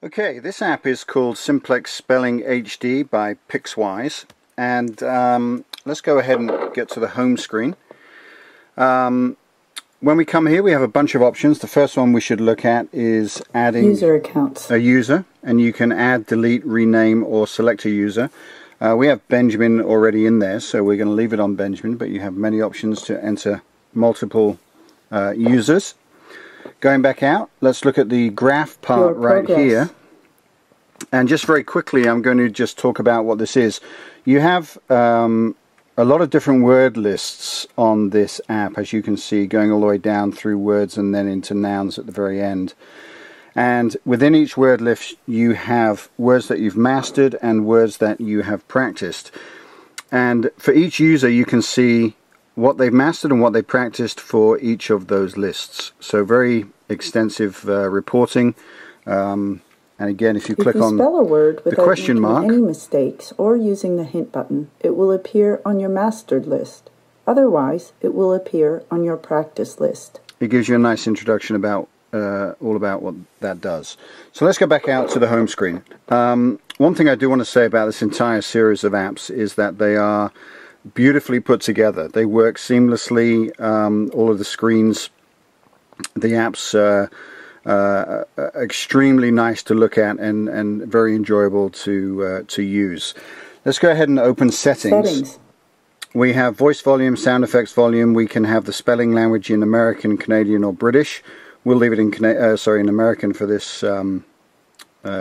Okay, this app is called Simplex Spelling HD by Pixwise, and let's go ahead and get to the home screen. When we come here, we have a bunch of options. The first one we should look at is adding user accounts. A user, and you can add, delete, rename, or select a user. We have Benjamin already in there, so we're going to leave it on Benjamin, but you have many options to enter multiple users. Going back out, let's look at the graph part right here. And just very quickly, I'm going to just talk about what this is. You have a lot of different word lists on this app, as you can see, going all the way down through words and then into nouns at the very end. And within each word list, you have words that you've mastered and words that you have practiced. And for each user, you can see what they've mastered and what they practiced for each of those lists. So very extensive reporting. And again, if you click on spell a word the question mark, any mistakes or using the hint button, it will appear on your mastered list. Otherwise, it will appear on your practice list. It gives you a nice introduction about all about what that does. So let's go back out to the home screen. One thing I do want to say about this entire series of apps is that they are beautifully put together. They work seamlessly. All of the screens, the apps are extremely nice to look at and very enjoyable to use. Let's go ahead and open settings. We have voice volume, sound effects volume. We can have the spelling language in American, Canadian, or British. We'll leave it in in American for this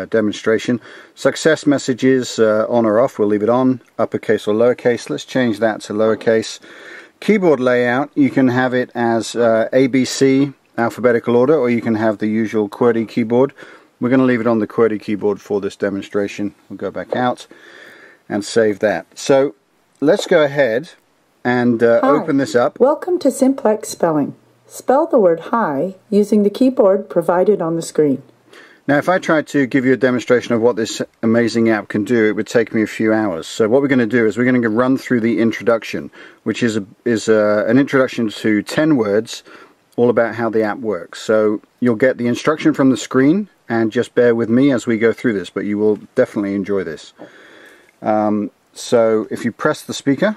demonstration. Success messages, on or off, we'll leave it on. Uppercase or lowercase, let's change that to lowercase. Keyboard layout, you can have it as ABC, alphabetical order, or you can have the usual QWERTY keyboard. We're going to leave it on the QWERTY keyboard for this demonstration. We'll go back out and save that. So let's go ahead and open this up. Welcome to Simplex Spelling. Spell the word hi using the keyboard provided on the screen. Now, if I tried to give you a demonstration of what this amazing app can do, it would take me a few hours. So what we're going to do is we're going to run through the introduction, which is an introduction to 10 words, all about how the app works. So you'll get the instruction from the screen, and just bear with me as we go through this, but you will definitely enjoy this. So if you press the speaker.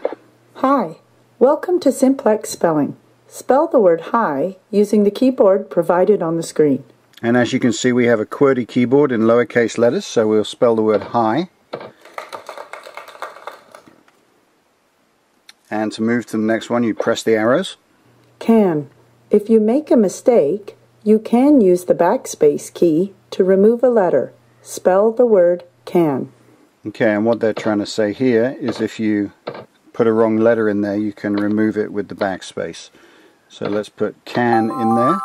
Hi, welcome to Simplex Spelling. Spell the word hi using the keyboard provided on the screen. And as you can see, we have a QWERTY keyboard in lowercase letters, so we'll spell the word hi. And to move to the next one, you press the arrows. Can. If you make a mistake, you can use the backspace key to remove a letter. Spell the word can. Okay, and what they're trying to say here is if you put a wrong letter in there, you can remove it with the backspace. So let's put can in there.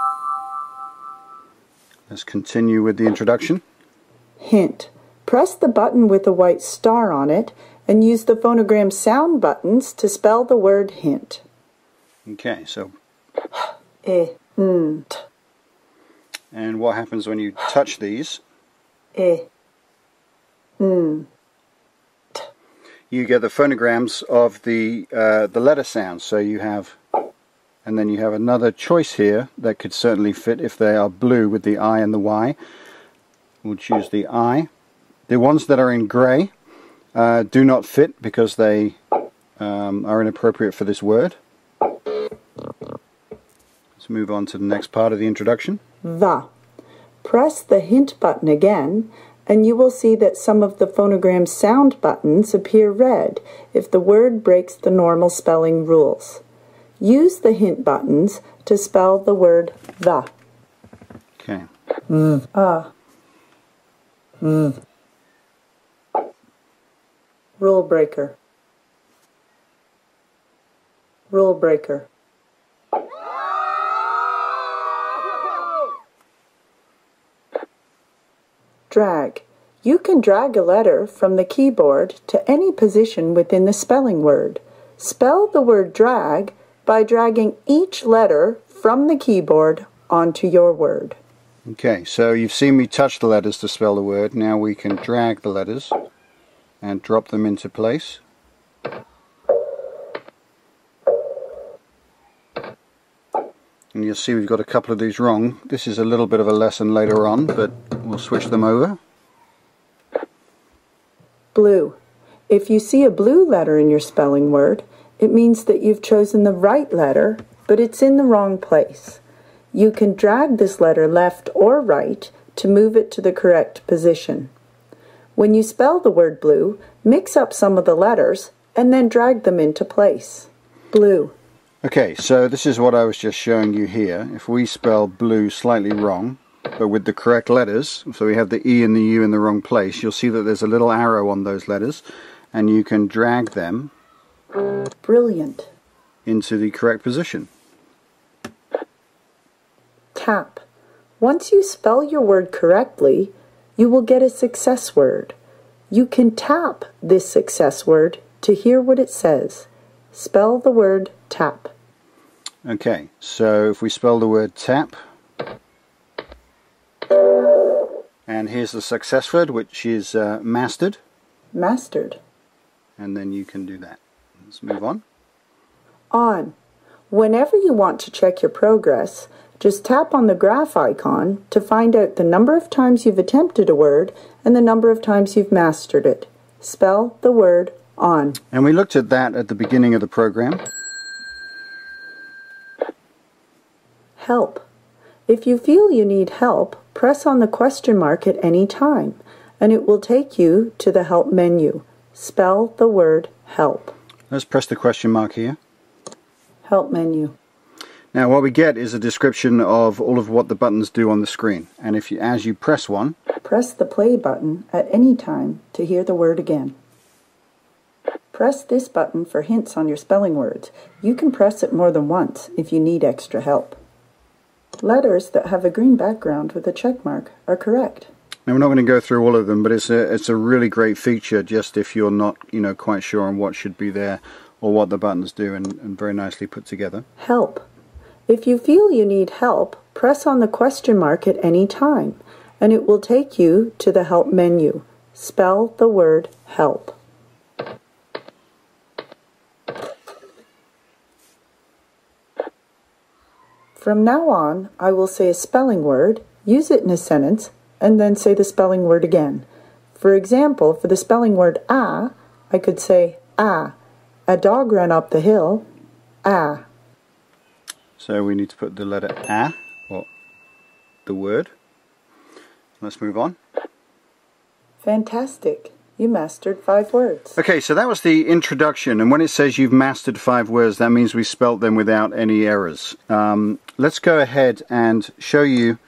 Let's continue with the introduction. Hint. Press the button with a white star on it and use the phonogram sound buttons to spell the word hint. Okay, so T. And what happens when you touch these? T. You get the phonograms of the letter sounds. So you have, and then you have another choice here that could certainly fit if they are blue with the I and the Y. We'll choose the I. The ones that are in grey do not fit because they are inappropriate for this word. Let's move on to the next part of the introduction. The. Press the hint button again, and you will see that some of the phonogram sound buttons appear red if the word breaks the normal spelling rules. Use the hint buttons to spell the word the. Okay. Rule breaker. Rule breaker. Drag. You can drag a letter from the keyboard to any position within the spelling word. Spell the word drag by dragging each letter from the keyboard onto your word. Okay, so you've seen me touch the letters to spell the word. Now we can drag the letters and drop them into place. And you'll see we've got a couple of these wrong. This is a little bit of a lesson later on, but we'll switch them over. Blue. If you see a blue letter in your spelling word, it means that you've chosen the right letter, but it's in the wrong place. You can drag this letter left or right to move it to the correct position. When you spell the word blue, mix up some of the letters and then drag them into place. Blue. Okay, so this is what I was just showing you here. If we spell blue slightly wrong, but with the correct letters, so we have the E and the U in the wrong place, you'll see that there's a little arrow on those letters, and you can drag them Brilliant. into the correct position. Tap. Once you spell your word correctly, you will get a success word. You can tap this success word to hear what it says. Spell the word tap. Okay, so if we spell the word tap, and here's the success word, which is mastered. Mastered. And then you can do that. Let's move on. On. Whenever you want to check your progress, just tap on the graph icon to find out the number of times you've attempted a word and the number of times you've mastered it. Spell the word on. And we looked at that at the beginning of the program. Help. If you feel you need help, press on the question mark at any time, and it will take you to the help menu. Spell the word help. Let's press the question mark here. Help menu. Now what we get is a description of all of what the buttons do on the screen. And if you, as you press one, press the play button at any time to hear the word again. Press this button for hints on your spelling words. You can press it more than once if you need extra help. Letters that have a green background with a check mark are correct. Now we're not going to go through all of them, but it's a really great feature just if you're not quite sure on what should be there or what the buttons do, and very nicely put together. Help. If you feel you need help, press on the question mark at any time, and it will take you to the help menu. Spell the word help. From now on, I will say a spelling word, use it in a sentence, and then say the spelling word again. For example, for the spelling word I could say ah. A dog ran up the hill. Ah. So we need to put the letter A, or the word. Let's move on. Fantastic. You mastered 5 words. Okay, so that was the introduction, and when it says you've mastered 5 words, that means we spelt them without any errors. Let's go ahead and show you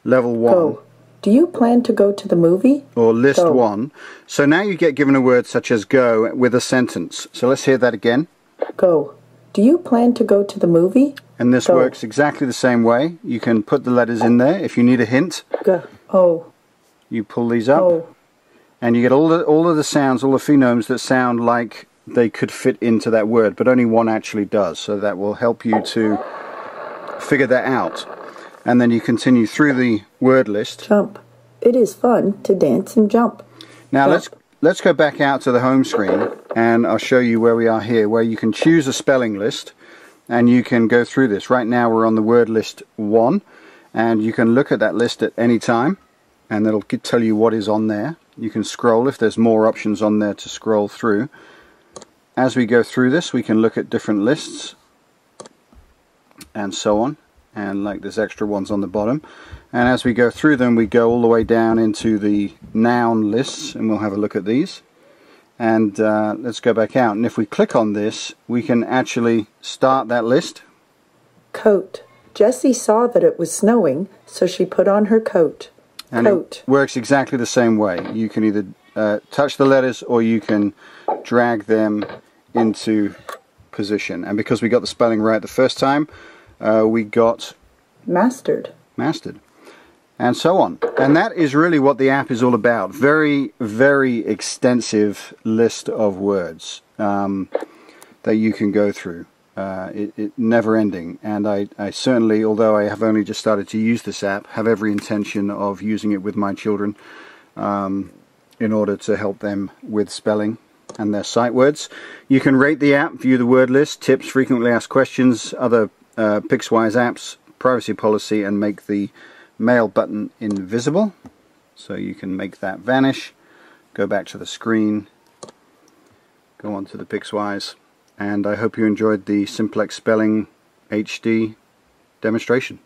level 1. Go. Do you plan to go to the movie? Or list Go. 1. So now you get given a word such as go with a sentence. So let's hear that again. Go. Do you plan to go to the movie? And this Go. works exactly the same way. You can put the letters in there. If you need a hint, Go. Oh. you pull these up. Oh. And you get all of the sounds, all the phonemes that sound like they could fit into that word, but only one actually does. So that will help you to figure that out. And then you continue through the word list. Jump. It is fun to dance and jump. Now Jump. let's go back out to the home screen, and I'll show you where we are here, where you can choose a spelling list, and you can go through this. Right now we're on the word list 1, and you can look at that list at any time, and it'll tell you what is on there. You can scroll if there's more options on there to scroll through. As we go through this, we can look at different lists, and so on. And like there's extra ones on the bottom, and as we go through them we go all the way down into the noun lists, and we'll have a look at these. And let's go back out, and if we click on this we can actually start that list. Coat. Jessie saw that it was snowing, so she put on her coat. And Coat. it works exactly the same way. You can either touch the letters or you can drag them into position, and because we got the spelling right the first time, we got Mastered. and so on. And that is really what the app is all about. Very, very extensive list of words that you can go through. It never ending. And I certainly, although I have only just started to use this app, have every intention of using it with my children in order to help them with spelling and their sight words. You can rate the app, view the word list, tips, frequently asked questions, other Pixwise apps, privacy policy, and make the mail button invisible. So you can make that vanish, go back to the screen, go on to the Picswise, and I hope you enjoyed the Simplex Spelling HD demonstration.